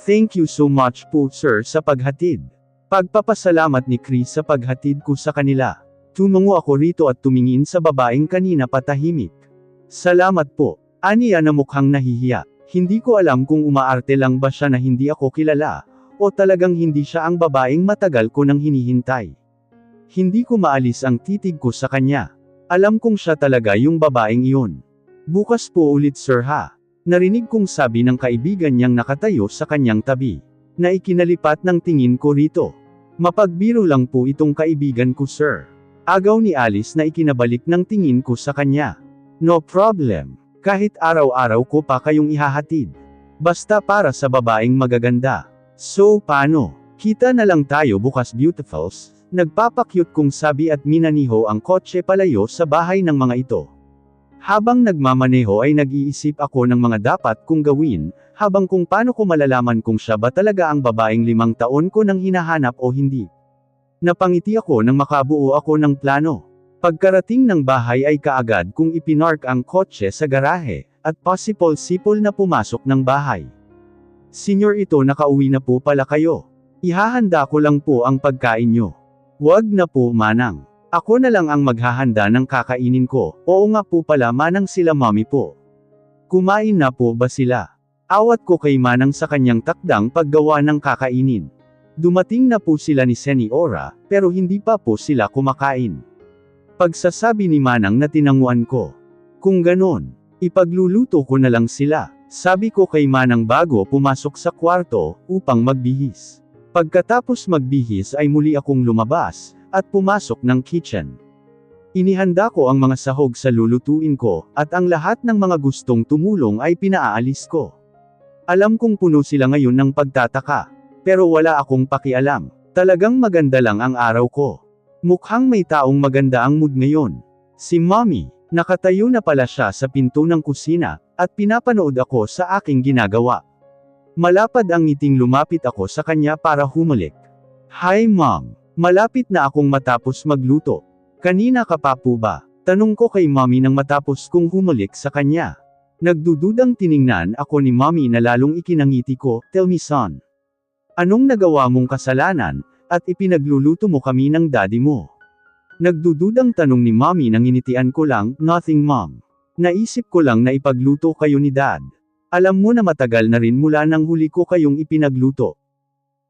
Thank you so much po sir sa paghatid. Pagpapasalamat ni Chris sa paghatid ko sa kanila. Tumango ako rito at tumingin sa babaeng kanina patahimik. Salamat po. Aniya na mukhang nahihiya. Hindi ko alam kung umaarte lang ba siya na hindi ako kilala, o talagang hindi siya ang babaeng matagal ko nang hinihintay. Hindi ko maalis ang titig ko sa kanya. Alam kong siya talaga yung babaeng iyon. Bukas po ulit sir ha. Narinig kong sabi ng kaibigan niyang nakatayo sa kanyang tabi. Na ikinalipat ng tingin ko rito. Mapagbiro lang po itong kaibigan ko sir. Agaw ni Alice na ikinabalik ng tingin ko sa kanya. No problem. Kahit araw-araw ko pa kayong ihahatid. Basta para sa babaeng magaganda. So paano? Kita na lang tayo bukas beautifuls. Nagpapakyut kong sabi at minaniho ang kotse palayo sa bahay ng mga ito. Habang nagmamaneho ay nag-iisip ako ng mga dapat kong gawin, habang kung paano ko malalaman kung siya ba talaga ang babaeng 5 taon ko nang hinahanap o hindi. Napangiti ako nang makabuo ako ng plano. Pagkarating ng bahay ay kaagad kong ipinark ang kotse sa garahe, at pasipol-sipol na pumasok ng bahay. Senyor ito nakauwi na po pala kayo. Ihahanda ko lang po ang pagkain nyo. Wag na po manang. Ako na lang ang maghahanda ng kakainin ko. Oo nga po pala manang sila mami po. Kumain na po ba sila? Awat ko kay manang sa kanyang takdang paggawa ng kakainin. Dumating na po sila ni Seniora, pero hindi pa po sila kumakain. Pagsasabi ni manang na tinanguan ko. Kung ganon, ipagluluto ko na lang sila, sabi ko kay manang bago pumasok sa kwarto, upang magbihis. Pagkatapos magbihis ay muli akong lumabas, at pumasok ng kitchen. Inihanda ko ang mga sahog sa lulutuin ko, at ang lahat ng mga gustong tumulong ay pinaalis ko. Alam kong puno sila ngayon ng pagtataka. Pero wala akong pakialam. Talagang maganda lang ang araw ko. Mukhang may taong maganda ang mood ngayon. Si Mommy. Nakatayo na pala siya sa pinto ng kusina, at pinapanood ako sa aking ginagawa. Malapad ang ngiting lumapit ako sa kanya para humalik. Hi Mom. Malapit na akong matapos magluto. Kanina ka pa po ba? Tanong ko kay Mommy nang matapos kong humalik sa kanya. Nagdududang tiningnan ako ni Mommy na lalong ikinangiti ko, tell me son. Anong nagawa mong kasalanan, at ipinagluluto mo kami ng daddy mo? Nagdududang tanong ni Mommy nang initian ko lang, nothing mom. Naisip ko lang na ipagluto kayo ni dad. Alam mo na matagal na rin mula nang huli ko kayong ipinagluto.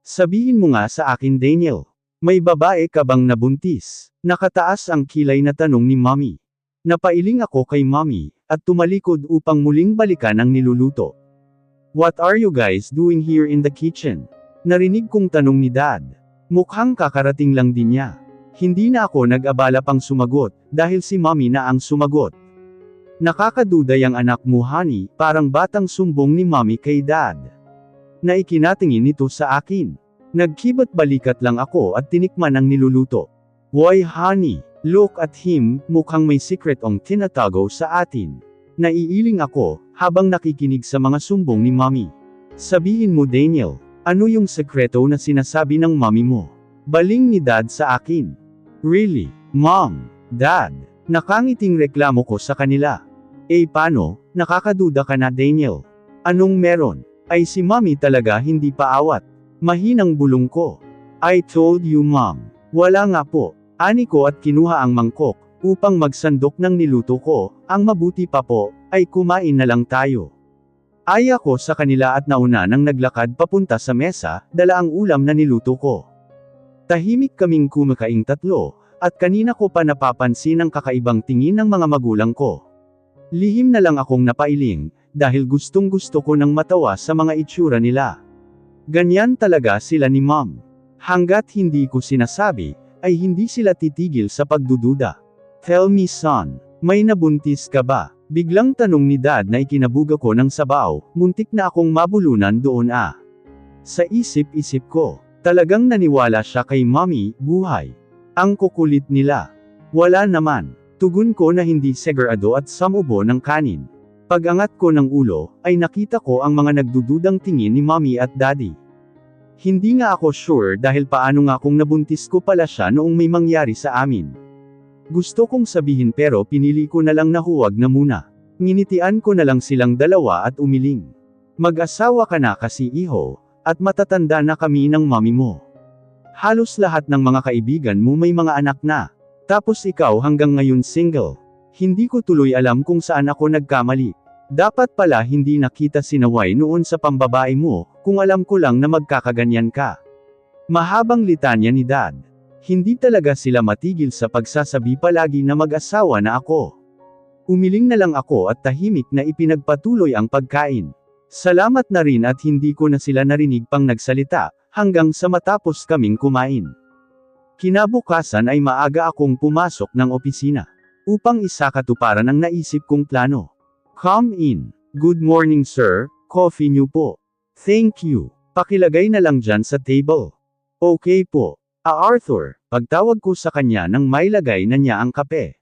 Sabihin mo nga sa akin Daniel. May babae ka bang nabuntis? Nakataas ang kilay na tanong ni Mommy. Napailing ako kay Mommy, at tumalikod upang muling balikan ang niluluto. What are you guys doing here in the kitchen? Narinig kong tanong ni Dad. Mukhang kakarating lang din niya. Hindi na ako nag-abala pang sumagot, dahil si Mommy na ang sumagot. Nakakaduday ang anak mo honey, parang batang sumbong ni Mommy kay Dad. Na ikinatingin nito sa akin. Nagkibat balikat lang ako at tinikman ang niluluto. Why honey, look at him, mukhang may secret ong tinatago sa atin. Naiiling ako, habang nakikinig sa mga sumbong ni Mommy. Sabihin mo Daniel. Ano yung sekreto na sinasabi ng mommy mo? Baling ni Dad sa akin. Really? Mom? Dad? Nakangiting reklamo ko sa kanila. Paano? Nakakaduda ka na Daniel. Anong meron? Ay si Mommy talaga hindi paawat. Mahinang bulong ko. I told you Mom. Wala nga po. Ani ko at kinuha ang mangkok, upang magsandok ng niluto ko, ang mabuti pa po, ay kumain na lang tayo. Ay ako sa kanila at nauna nang naglakad papunta sa mesa, dala ang ulam na niluto ko. Tahimik kaming kumakaing tatlo, at kanina ko pa napapansin ang kakaibang tingin ng mga magulang ko. Lihim na lang akong napailing, dahil gustong gusto ko nang matawa sa mga itsura nila. Ganyan talaga sila ni Mom. Hanggat hindi ko sinasabi, ay hindi sila titigil sa pagdududa. Tell me son, may nabuntis ka ba? Biglang tanong ni Dad na ikinabuga ko ng sabaw, muntik na akong mabulunan doon Sa isip-isip ko, talagang naniwala siya kay Mommy, buhay. Ang kukulit nila. Wala naman. Tugon ko na hindi segurado at samubo ng kanin. Pag-angat ko ng ulo, ay nakita ko ang mga nagdududang tingin ni Mommy at Daddy. Hindi nga ako sure dahil paano nga kung nabuntis ko pala siya noong may mangyari sa amin. Gusto kong sabihin pero pinili ko na lang na huwag na muna. Nginitian ko na lang silang dalawa at umiling. Mag-asawa ka na kasi iho, At matatanda na kami ng mommy mo. Halos lahat ng mga kaibigan mo may mga anak na. Tapos ikaw hanggang ngayon single. Hindi ko tuloy alam kung saan ako nagkamali. Dapat pala hindi nakita si Nawai noon sa pambabae mo, kung alam ko lang na magkakaganyan ka. Mahabang litanya ni Dad. Hindi talaga sila matigil sa pagsasabi palagi na mag-asawa na ako. Umiling na lang ako at tahimik na ipinagpatuloy ang pagkain. Salamat na rin at hindi ko na sila narinig pang nagsalita, hanggang sa matapos kaming kumain. Kinabukasan ay maaga akong pumasok ng opisina. Upang isakatuparan ang naisip kong plano. Come in. Good morning sir, coffee niyo po. Thank you. Pakilagay na lang dyan sa table. Okay po. Arthur, pagtawag ko sa kanya nang mailagay na niya ang kape.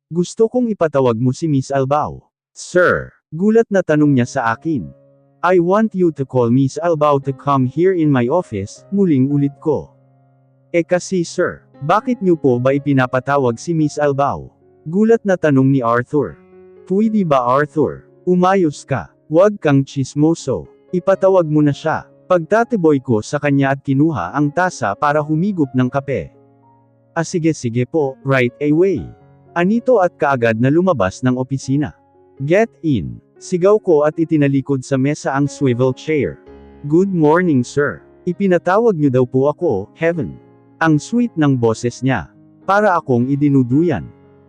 Gusto kong ipatawag mo si Miss Albao. Sir, gulat na tanong niya sa akin. I want you to call Miss Albao to come here in my office, muling ulit ko. Kasi sir, bakit niyo po ba ipinapatawag si Miss Albao? Gulat na tanong ni Arthur. Pwede ba Arthur? Umayos ka. Huwag kang chismoso. Ipatawag mo na siya. Pagtatiboy ko sa kanya at kinuha ang tasa para humigop ng kape. Sige po, right away. Anito at kaagad na lumabas ng opisina. Get in. Sigaw ko at itinalikod sa mesa ang swivel chair. Good morning sir. Ipinatawag niyo daw po ako, Heaven. Ang sweet ng boses niya. Para akong idinuduyan.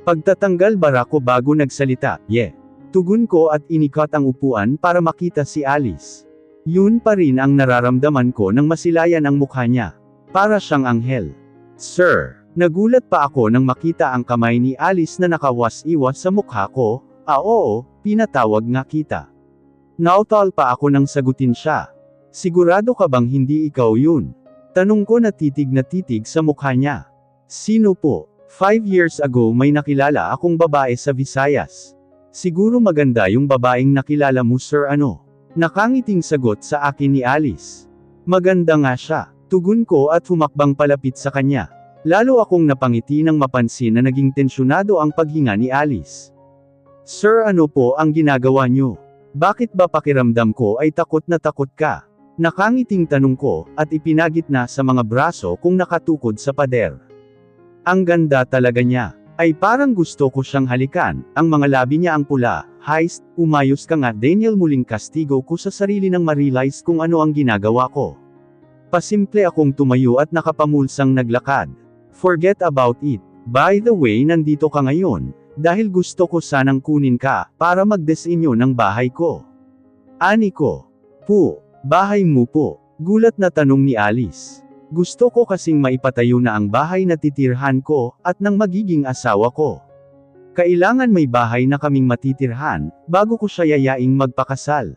Pagtatanggal bara ko bago nagsalita, Tugon ko at inikat ang upuan para makita si Alice. Yun pa rin ang nararamdaman ko nang masilayan ang mukha niya. Para siyang anghel. Sir, nagulat pa ako nang makita ang kamay ni Alice na nakawas-iwas sa mukha ko. Oo, pinatawag nga kita. Nautal pa ako nang sagutin siya. Sigurado ka bang hindi ikaw yun? Tanong ko na titig sa mukha niya. Sino po? 5 years ago may nakilala akong babae sa Visayas. Siguro maganda yung babaeng nakilala mo sir ano? Nakangiting sagot sa akin ni Alice. Maganda nga siya. Tugon ko at humakbang palapit sa kanya. Lalo akong napangiti nang mapansin na naging tensyonado ang paghinga ni Alice. Sir ano po ang ginagawa niyo? Bakit ba pakiramdam ko ay takot na takot ka? Nakangiting tanong ko, at ipinagitna sa mga braso kung nakatukod sa pader. Ang ganda talaga niya. Ay parang gusto ko siyang halikan, ang mga labi niya ang pula. Heist, umayos ka nga Daniel muling kastigo ko sa sarili nang ma-realize kung ano ang ginagawa ko. Pasimple akong tumayo at nakapamulsang naglakad. Forget about it. By the way nandito ka ngayon, dahil gusto ko sanang kunin ka, para magdisenyo ng bahay ko. Ani ko. Po, bahay mo po. Gulat na tanong ni Alice. Gusto ko kasing maipatayo na ang bahay na titirhan ko, at nang magiging asawa ko. Kailangan may bahay na kaming matitirhan, bago ko siya yayaing magpakasal.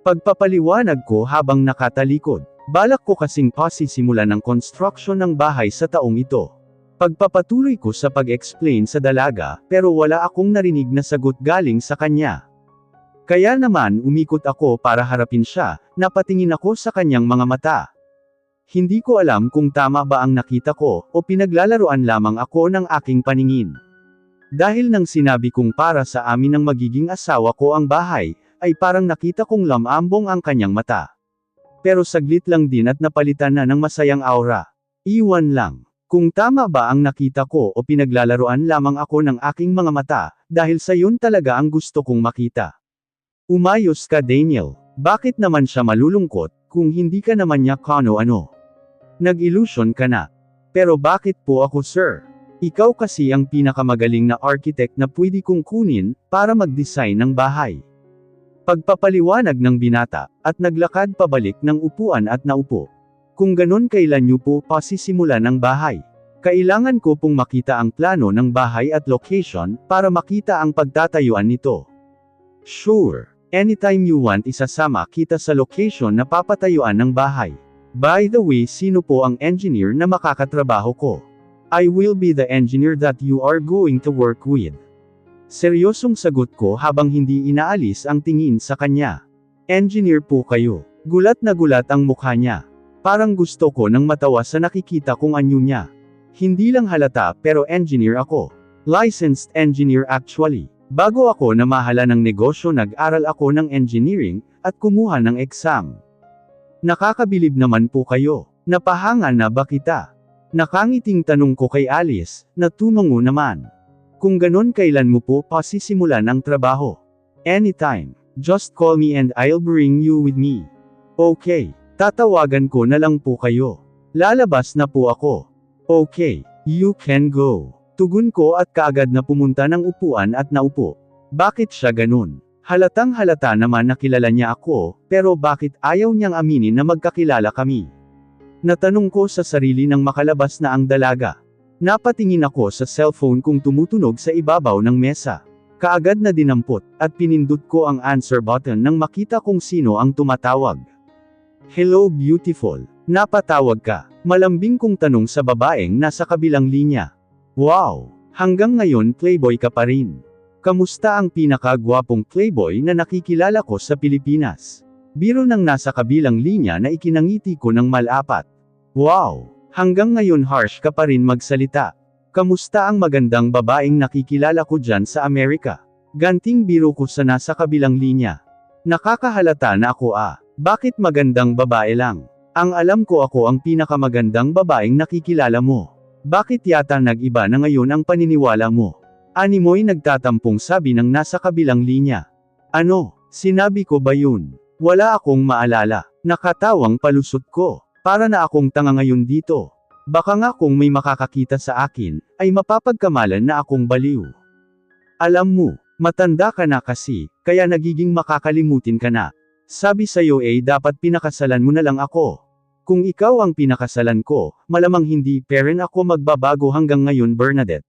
Pagpapaliwanag ko habang nakatalikod, balak ko kasing pasisimulan ng construction ng bahay sa taong ito. Pagpapatuloy ko sa pag-explain sa dalaga, pero wala akong narinig na sagot galing sa kanya. Kaya naman umikot ako para harapin siya, napatingin ako sa kanyang mga mata. Hindi ko alam kung tama ba ang nakita ko, o pinaglalaroan lamang ako ng aking paningin. Dahil nang sinabi kong para sa amin ng magiging asawa ko ang bahay, ay parang nakita kong lamambong ang kanyang mata. Pero saglit lang din at napalitan na ng masayang aura. Iwan lang. Kung tama ba ang nakita ko o pinaglalaroan lamang ako ng aking mga mata, dahil sa yun talaga ang gusto kong makita. Umayos ka Daniel. Bakit naman siya malulungkot, kung hindi ka naman niya kano-ano? Nag-illusion ka na. Pero bakit po ako sir? Ikaw kasi ang pinakamagaling na architect na pwede kong kunin, para mag-design ng bahay. Pagpapaliwanag ng binata, at naglakad pabalik ng upuan at naupo. Kung ganon kailan niyo po pasisimulan ang bahay? Kailangan ko pong makita ang plano ng bahay at location, para makita ang pagtatayuan nito. Sure. Anytime you want isasama kita sa location na papatayuan ng bahay. By the way sino po ang engineer na makakatrabaho ko? I will be the engineer that you are going to work with. Seryosong sagot ko habang hindi inaalis ang tingin sa kanya. Engineer po kayo. Gulat na gulat ang mukha niya. Parang gusto ko nang matawa sa nakikita kong anyo niya. Hindi lang halata pero engineer ako. Licensed engineer actually. Bago ako namahala ng negosyo nag-aral ako ng engineering, at kumuha ng exam. Nakakabilib naman po kayo. Napahanga na ba kita? Nakangiting tanong ko kay Alice, na tumango naman. Kung ganon kailan mo po pasisimulan ang trabaho? Anytime. Just call me and I'll bring you with me. Okay. Tatawagan ko na lang po kayo. Lalabas na po ako. Okay. You can go. Tugon ko at kaagad na pumunta ng upuan at naupo. Bakit siya ganun? Halatang halata naman na kilala niya ako, pero bakit ayaw niyang aminin na magkakilala kami? Natanong ko sa sarili nang makalabas na ang dalaga. Napatingin ako sa cellphone kung tumutunog sa ibabaw ng mesa. Kaagad na dinampot, at pinindot ko ang answer button nang makita kung sino ang tumatawag. Hello beautiful, napatawag ka? Malambing kong tanong sa babaeng nasa kabilang linya. Wow, hanggang ngayon playboy ka pa rin. Kamusta ang pinakagwapong playboy na nakikilala ko sa Pilipinas? Biro ng nasa kabilang linya na ikinangiti ko ng malapat. Wow, hanggang ngayon harsh ka pa rin magsalita. Kamusta ang magandang babaeng nakikilala ko dyan sa Amerika? Ganting biro ko sa nasa kabilang linya. Nakakahalata na ako bakit magandang babae lang? Ang alam ko ako ang pinakamagandang babaeng nakikilala mo. Bakit yata nag-iba na ngayon ang paniniwala mo? Animoy nagtatampong sabi ng nasa kabilang linya. Ano, sinabi ko ba yun? Wala akong maalala. Nakatawang palusot ko. Para na akong tanga ngayon dito. Baka nga kung may makakakita sa akin, ay mapapagkamalan na akong baliw. Alam mo, matanda ka na kasi, kaya nagiging makakalimutin ka na. Sabi sa'yo dapat pinakasalan mo na lang ako. Kung ikaw ang pinakasalan ko, malamang hindi pa rin ako magbabago hanggang ngayon Bernadette.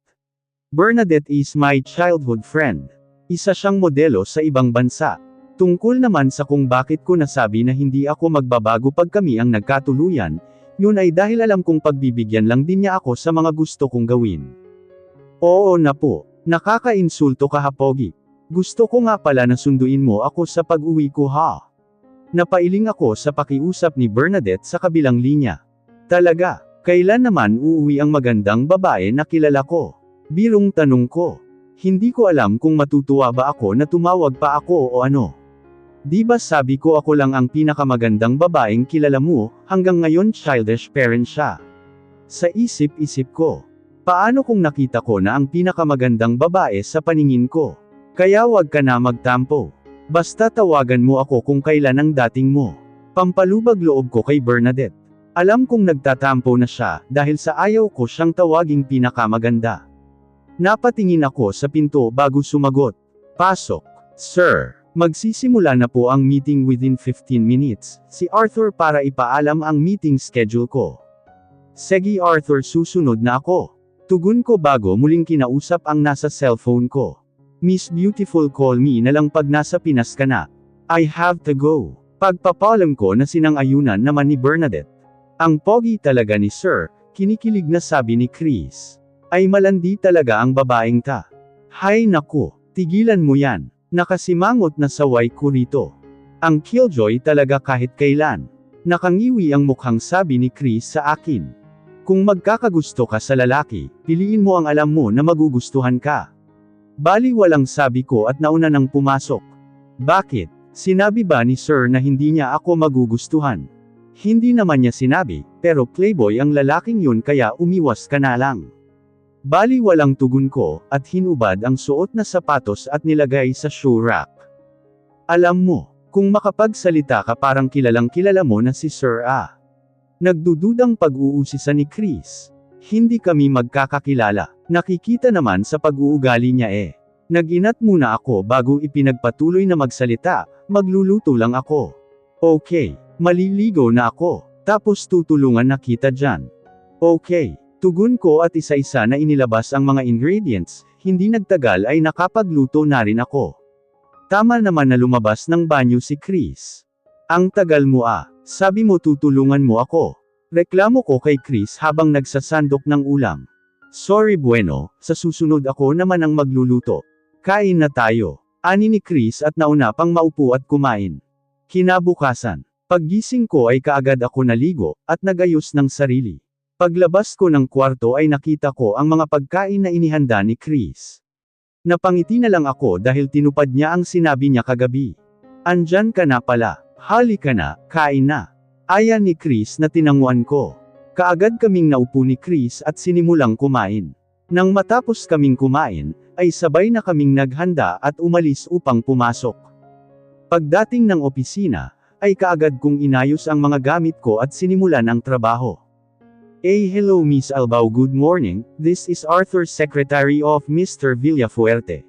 Bernadette is my childhood friend. Isa siyang modelo sa ibang bansa. Tungkol naman sa kung bakit ko nasabi na hindi ako magbabago pag kami ang nagkatuluyan, yun ay dahil alam kong pagbibigyan lang din niya ako sa mga gusto kong gawin. Oo na po, nakaka-insulto ka Pogi. Gusto ko nga pala na sunduin mo ako sa pag-uwi ko Napailing ako sa pakiusap ni Bernadette sa kabilang linya. Talaga, kailan naman uuwi ang magandang babae na kilala ko? Birong tanong ko. Hindi ko alam kung matutuwa ba ako na tumawag pa ako o ano. Di ba sabi ko ako lang ang pinakamagandang babaeng kilala mo, hanggang ngayon childish parent siya. Sa isip-isip ko. Paano kung nakita ko na ang pinakamagandang babae sa paningin ko? Kaya wag ka na magtampo. Basta tawagan mo ako kung kailan ang dating mo. Pampalubag loob ko kay Bernadette. Alam kong nagtatampo na siya, dahil sa ayaw ko siyang tawaging pinakamaganda. Napatingin ako sa pinto bago sumagot. Pasok. Sir, magsisimula na po ang meeting within 15 minutes, si Arthur para ipaalam ang meeting schedule ko. Sige Arthur, susunod na ako. Tugon ko bago muling kinausap ang nasa cellphone ko. Miss Beautiful, call me na lang pag nasa Pinas ka na. I have to go. Pagpapalam ko na sinang-ayunan naman ni Bernadette. Ang pogi talaga ni Sir, kinikilig na sabi ni Chris. Ay malandi talaga ang babaeng ta. Hay naku, tigilan mo yan. Nakasimangot na saway ko rito. Ang killjoy talaga kahit kailan. Nakangiwi ang mukhang sabi ni Chris sa akin. Kung magkakagusto ka sa lalaki, piliin mo ang alam mo na magugustuhan ka. Bali walang sabi ko at nauna nang pumasok. Bakit? Sinabi ba ni Sir na hindi niya ako magugustuhan? Hindi naman niya sinabi, pero playboy ang lalaking yun kaya umiwas ka na lang. Bali walang tugon ko, at hinubad ang suot na sapatos at nilagay sa shoe rack. Alam mo, kung makapagsalita ka parang kilalang kilala mo na si Sir Nagdududang pag-uusisa ni Chris. Hindi kami magkakakilala. Nakikita naman sa pag-uugali niya Nag-inat muna ako bago ipinagpatuloy na magsalita, magluluto lang ako. Okay, maliligo na ako, tapos tutulungan na kita dyan. Okay. Tugon ko at isa-isa na inilabas ang mga ingredients, hindi nagtagal ay nakapagluto na rin ako. Tama naman na lumabas ng banyo si Chris. Ang tagal mo sabi mo tutulungan mo ako. Reklamo ko kay Chris habang nagsasandok ng ulam. Sorry bueno, sa susunod ako naman ang magluluto. Kain na tayo. Ani ni Chris at nauna pang maupo at kumain. Kinabukasan, paggising ko ay kaagad ako naligo, at nagayos ng sarili. Paglabas ko ng kwarto ay nakita ko ang mga pagkain na inihanda ni Chris. Napangiti na lang ako dahil tinupad niya ang sinabi niya kagabi. Andyan ka na pala, halika na, kain na. Aya ni Chris na tinanguan ko. Kaagad kaming naupo ni Chris at sinimulang kumain. Nang matapos kaming kumain, ay sabay na kaming naghanda at umalis upang pumasok. Pagdating ng opisina, ay kaagad kong inayos ang mga gamit ko at sinimulan ang trabaho. Hello Miss Albao, good morning, this is Arthur, Secretary of Mr. Villafuerte.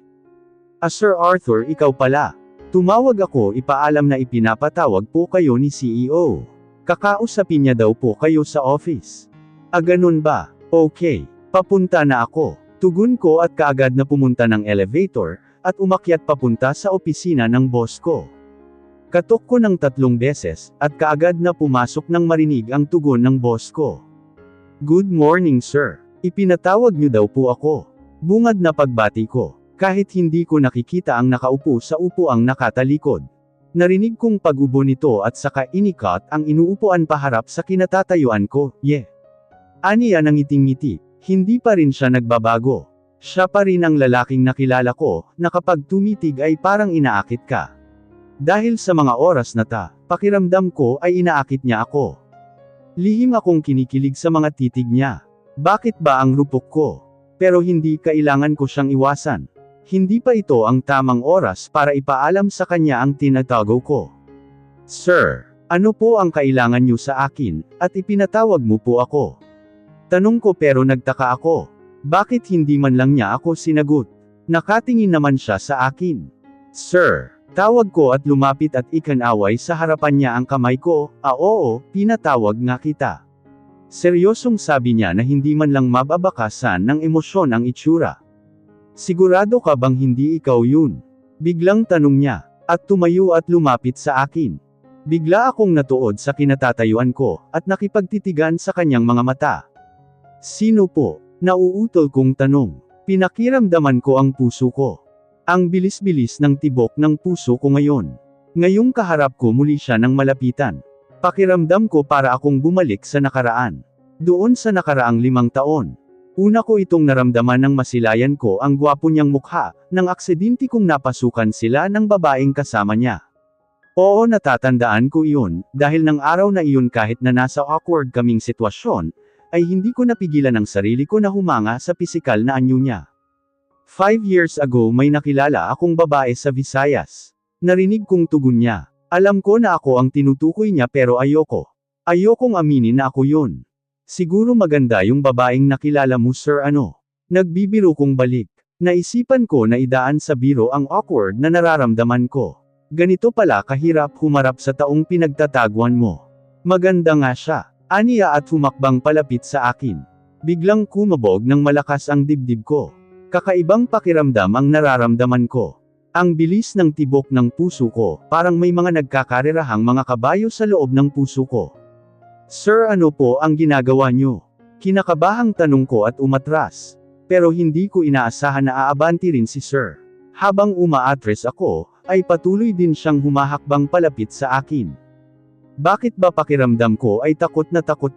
Sir Arthur, ikaw pala. Tumawag ako, ipaalam na ipinapatawag po kayo ni CEO. Kakausapin niya daw po kayo sa office. Ganun ba? Okay. Papunta na ako. Tugon ko at kaagad na pumunta ng elevator, at umakyat papunta sa opisina ng boss ko. Katok ko ng 3 beses, at kaagad na pumasok nang marinig ang tugon ng boss ko. Good morning sir. Ipinatawag niyo daw po ako. Bungad na pagbati ko, kahit hindi ko nakikita ang nakaupo sa upuang nakatalikod. Narinig kong pag-ubo nito at saka inikat ang inuupuan paharap sa kinatatayuan ko, Aniya ng ngiting-ngiti. Hindi pa rin siya nagbabago. Siya pa rin ang lalaking nakilala ko, na kapag tumitig ay parang inaakit ka. Dahil sa mga oras na pakiramdam ko ay inaakit niya ako. Lihim akong kinikilig sa mga titig niya. Bakit ba ang rupok ko? Pero hindi kailangan ko siyang iwasan. Hindi pa ito ang tamang oras para ipaalam sa kanya ang tinatago ko. Sir, ano po ang kailangan niyo sa akin, at ipinatawag mo po ako? Tanong ko pero nagtaka ako. Bakit hindi man lang niya ako sinagot? Nakatingin naman siya sa akin. Sir, tawag ko at lumapit at ikanaway sa harapan niya ang kamay ko, oo, pinatawag nga kita. Seryosong sabi niya na hindi man lang mababakasan ng emosyon ang itsura. Sigurado ka bang hindi ikaw yun? Biglang tanong niya, at tumayo at lumapit sa akin. Bigla akong natuod sa kinatatayuan ko, at nakipagtitigan sa kanyang mga mata. Sino po? Nauutol kong tanong. Pinakiramdaman ko ang puso ko. Ang bilis-bilis ng tibok ng puso ko ngayon. Ngayong kaharap ko muli siya ng malapitan. Pakiramdam ko para akong bumalik sa nakaraan. Doon sa nakaraang 5 taon. Una ko itong naramdaman nang masilayan ko ang gwapo niyang mukha, nang aksidente kong napasukan sila ng babaeng kasama niya. Oo, natatandaan ko iyon, dahil ng araw na iyon kahit na nasa awkward kaming sitwasyon, ay hindi ko napigilan ang sarili ko na humanga sa pisikal na anyo niya. 5 years ago may nakilala akong babae sa Visayas. Narinig kong tugon niya. Alam ko na ako ang tinutukoy niya pero ayoko. Ayokong aminin na ako yun. Siguro maganda yung babaeng nakilala mo sir ano. Nagbibiro kong balik. Naisipan ko na idaan sa biro ang awkward na nararamdaman ko. Ganito pala kahirap humarap sa taong pinagtataguan mo. Maganda nga siya. Aniya at humakbang palapit sa akin. Biglang kumabog ng malakas ang dibdib ko. Kakaibang pakiramdam ang nararamdaman ko. Ang bilis ng tibok ng puso ko, parang may mga nagkakarerahang mga kabayo sa loob ng puso ko. Sir, ano po ang ginagawa niyo? Kinakabahang tanong ko at umatras. Pero hindi ko inaasahan na aabanti rin si Sir. Habang umaatres ako, ay patuloy din siyang humahakbang palapit sa akin. Bakit ba pakiramdam ko ay takot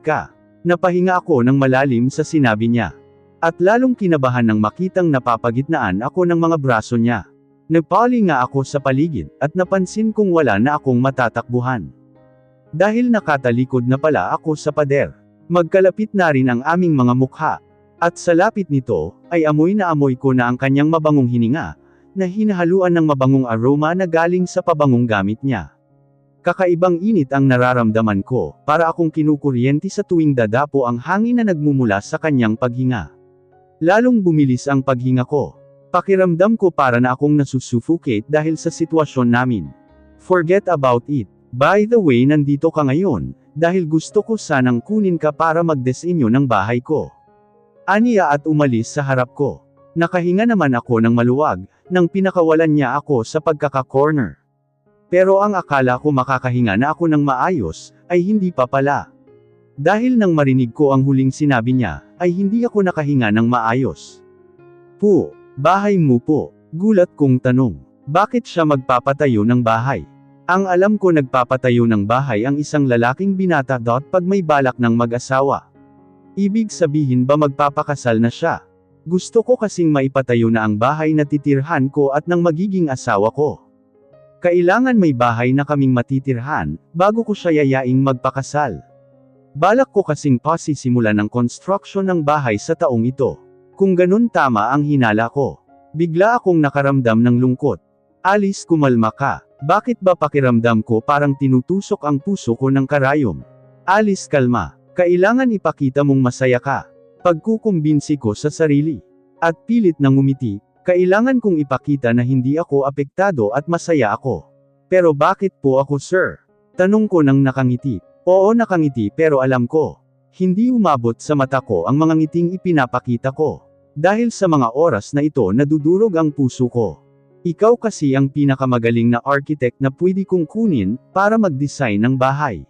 ka? Napahinga ako ng malalim sa sinabi niya. At lalong kinabahan nang makitang napapagitnaan ako ng mga braso niya. Nagpali nga ako sa paligid, at napansin kong wala na akong matatakbuhan. Dahil nakatalikod na pala ako sa pader. Magkalapit na rin ang aming mga mukha. At sa lapit nito, ay amoy na amoy ko na ang kanyang mabangong hininga, na hinahaluan ng mabangong aroma na galing sa pabangong gamit niya. Kakaibang init ang nararamdaman ko, para akong kinukuryente sa tuwing dadapo ang hangin na nagmumula sa kanyang paghinga. Lalong bumilis ang paghinga ko. Pakiramdam ko para na akong nasusuffocate dahil sa sitwasyon namin. Forget about it. By the way, nandito ka ngayon, dahil gusto ko sanang kunin ka para magdisenyo ng bahay ko. Aniya at umalis sa harap ko. Nakahinga naman ako ng maluwag, nang pinakawalan niya ako sa pagkaka-corner. Pero ang akala ko makakahinga na ako ng maayos, ay hindi pa pala. Dahil nang marinig ko ang huling sinabi niya, ay hindi ako nakahinga ng maayos. Po, bahay mo po, gulat kong tanong. Bakit siya magpapatayo ng bahay? Ang alam ko nagpapatayo ng bahay ang isang lalaking binata. Pag may balak ng mag-asawa. Ibig sabihin ba magpapakasal na siya? Gusto ko kasing maipatayo na ang bahay na titirhan ko at ng magiging asawa ko. Kailangan may bahay na kaming matitirhan, bago ko siya yayaing magpakasal. Balak ko kasing pasisimulan ng construction ng bahay sa taong ito. Kung ganun tama ang hinala ko. Bigla akong nakaramdam ng lungkot. Alice, kumalma ka. Bakit ba pakiramdam ko parang tinutusok ang puso ko ng karayom? Alice, kalma. Kailangan ipakita mong masaya ka. Pagkukumbinsi ko sa sarili. At pilit na ngumiti, kailangan kong ipakita na hindi ako apektado at masaya ako. Pero bakit po ako, sir? Tanong ko nang nakangiti. Oo, nakangiti, pero alam ko. Hindi umabot sa mata ko ang mga ngiting ipinapakita ko. Dahil sa mga oras na ito nadudurog ang puso ko. Ikaw kasi ang pinakamagaling na architect na pwede kong kunin, para mag-design ng bahay.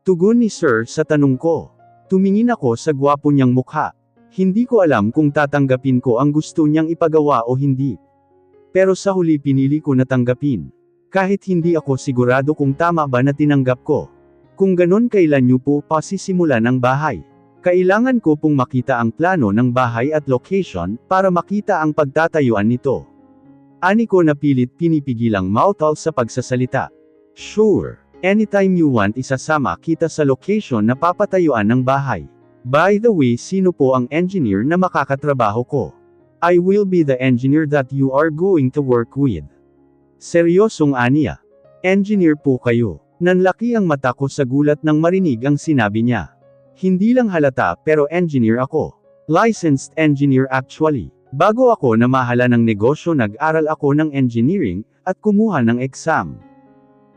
Tugon ni sir sa tanong ko. Tumingin ako sa gwapo niyang mukha. Hindi ko alam kung tatanggapin ko ang gusto niyang ipagawa o hindi. Pero sa huli pinili ko na tanggapin. Kahit hindi ako sigurado kung tama ba na tinanggap ko. Kung ganon, kailan niyo po pasisimulan ang bahay? Kailangan ko pong makita ang plano ng bahay at location, para makita ang pagtatayuan nito. Ani ko na pilit pinipigilang mautal sa pagsasalita. Sure. Anytime you want, isasama kita sa location na papatayuan ng bahay. By the way, sino po ang engineer na makakatrabaho ko? I will be the engineer that you are going to work with. Seryosong aniya. Engineer po kayo. Nanlaki ang mata ko sa gulat nang marinig ang sinabi niya. Hindi lang halata, pero engineer ako. Licensed engineer actually. Bago ako namahala ng negosyo, nag-aral ako ng engineering, at kumuha ng exam.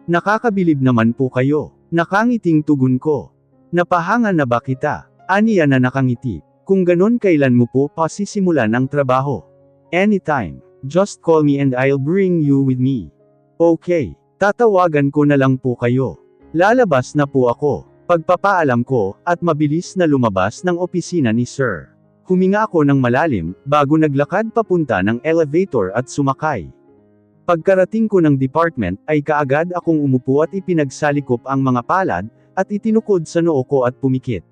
Nakakabilib naman po kayo. Nakangiting tugon ko. Napahanga na ba kita? Aniya na nakangiti. Kung ganon, kailan mo po pasisimulan ang trabaho? Anytime. Just call me and I'll bring you with me. Okay. Tatawagan ko na lang po kayo. Lalabas na po ako. Pagpapaalam ko, at mabilis na lumabas ng opisina ni sir. Huminga ako ng malalim, bago naglakad papunta ng elevator at sumakay. Pagkarating ko ng department, ay kaagad akong umupo at ipinagsalikop ang mga palad, at itinukod sa noo ko at pumikit.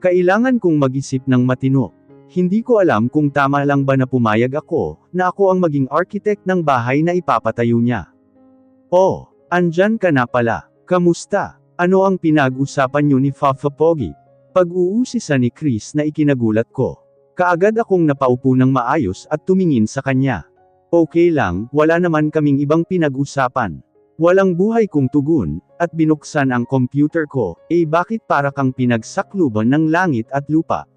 Kailangan kong mag-isip ng matino. Hindi ko alam kung tama lang ba na pumayag ako, na ako ang maging architect ng bahay na ipapatayo niya. Oh, andyan ka na pala. Kamusta? Ano ang pinag-usapan niyo ni Fafa Pogi? Pag-uusisa ni Chris na ikinagulat ko. Kaagad akong napaupo ng maayos at tumingin sa kanya. Okay lang, wala naman kaming ibang pinag-usapan. Walang buhay kong tugon, at binuksan ang computer ko. Bakit para kang pinagsakluban ng langit at lupa?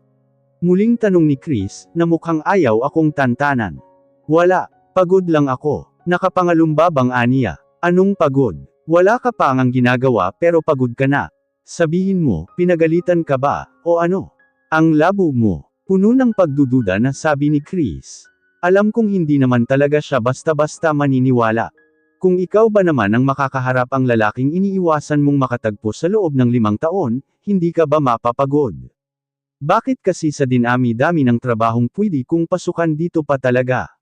Muling tanong ni Chris, na mukhang ayaw akong tantanan. Wala, pagod lang ako. Nakapangalumbabang aniya. Anong pagod? Wala ka pa ngang ginagawa pero pagod ka na. Sabihin mo, pinagalitan ka ba, o ano? Ang labo mo. Puno ng pagdududa na sabi ni Chris. Alam kong hindi naman talaga siya basta-basta maniniwala. Kung ikaw ba naman ang makakaharap ang lalaking iniiwasan mong makatagpo sa loob ng 5 taon, hindi ka ba mapapagod? Bakit kasi sa dinami-dami ng trabahong pwede kong pasukan dito pa talaga?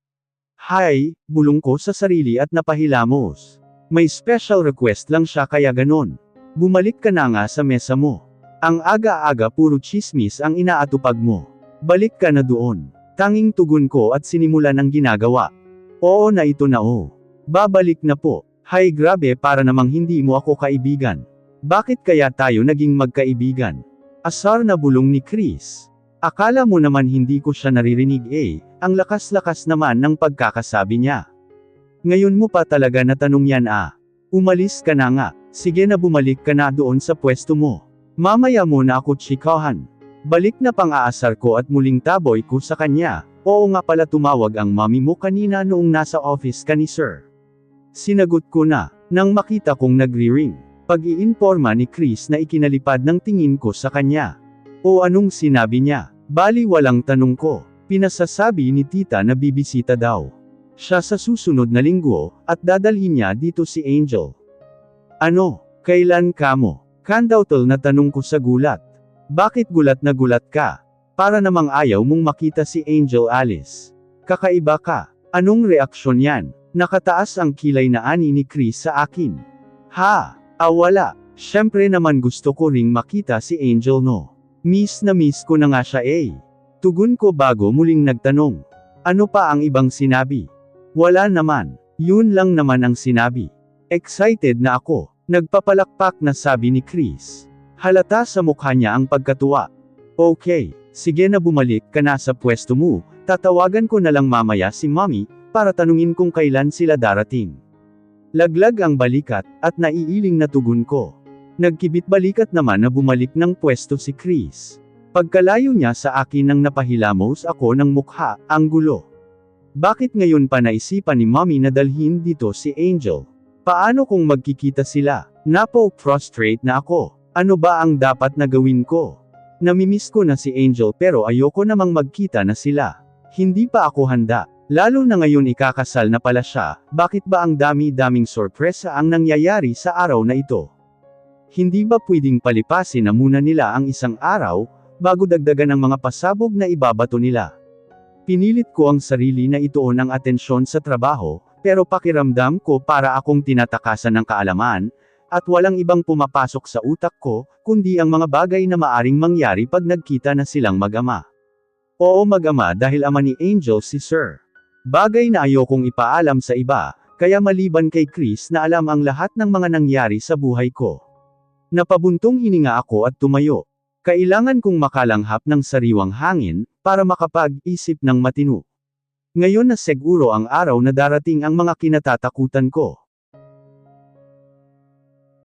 Hay, bulong ko sa sarili at napahilamos. May special request lang siya kaya ganon. Bumalik ka na nga sa mesa mo. Ang aga-aga puro chismis ang inaatupag mo. Balik ka na doon. Tanging tugon ko at sinimulan ang ginagawa. Oo na ito na oo. Babalik na po. Hay grabe, para namang hindi mo ako kaibigan. Bakit kaya tayo naging magkaibigan? Asar na bulong ni Chris. Akala mo naman hindi ko siya naririnig ang lakas-lakas naman ng pagkakasabi niya. Ngayon mo pa talaga natanong yan Umalis ka na nga. Sige na, bumalik ka na doon sa pwesto mo. Mamaya mo na ako tsikahan. Balik na pang-aasar ko at muling taboy ko sa kanya. Oo nga pala, tumawag ang mami mo kanina noong nasa office ka ni sir. Sinagot ko na, nang makita kong nagri-ring. Pag-iinforma ni Chris na ikinalipad ng tingin ko sa kanya. O anong sinabi niya? Bali walang tanong ko. Pinasasabi ni tita na bibisita daw siya sa susunod na linggo, at dadalhin niya dito si Angel. Ano? Kailan kamo? Kandautal na tanong ko sa gulat. Bakit gulat na gulat ka? Para namang ayaw mong makita si Angel, Alice. Kakaiba ka. Anong reaksyon yan? Nakataas ang kilay na ani ni Chris sa akin. Ha? Wala. Syempre naman gusto ko ring makita si Angel no. Miss na miss ko na nga siya Tugon ko bago muling nagtanong. Ano pa ang ibang sinabi? Wala naman. Yun lang naman ang sinabi. Excited na ako. Nagpapalakpak na sabi ni Chris. Halata sa mukha niya ang pagkatuwa. Okay, sige na bumalik ka na sa pwesto mo, tatawagan ko na lang mamaya si Mommy, para tanungin kung kailan sila darating. Laglag ang balikat, at naiiling na tugon ko. Nagkibit balikat naman na bumalik ng pwesto si Chris. Pagkalayo niya sa akin nang napahilamos ako ng mukha, ang gulo. Bakit ngayon pa naisipan ni Mommy na dalhin dito si Angel? Paano kung magkikita sila? Napo-frustrate na ako. Ano ba ang dapat na gawin ko? Namimiss ko na si Angel pero ayoko namang magkita na sila. Hindi pa ako handa. Lalo na ngayon ikakasal na pala siya, bakit ba ang dami-daming sorpresa ang nangyayari sa araw na ito? Hindi ba pwedeng palipasin na muna nila ang isang araw, bago dagdagan ang mga pasabog na ibabato nila? Pinilit ko ang sarili na ituon ang atensyon sa trabaho, pero pakiramdam ko para akong tinatakasan ng kaalaman, at walang ibang pumapasok sa utak ko, kundi ang mga bagay na maaring mangyari pag nagkita na silang mag-ama. Oo, mag-ama dahil ama ni Angel si Sir. Bagay na ayokong ipaalam sa iba, kaya maliban kay Chris na alam ang lahat ng mga nangyari sa buhay ko. Napabuntong hininga ako at tumayo. Kailangan kong makalanghap ng sariwang hangin, para makapag-isip ng matino. Ngayon na siguro ang araw na darating ang mga kinatatakutan ko.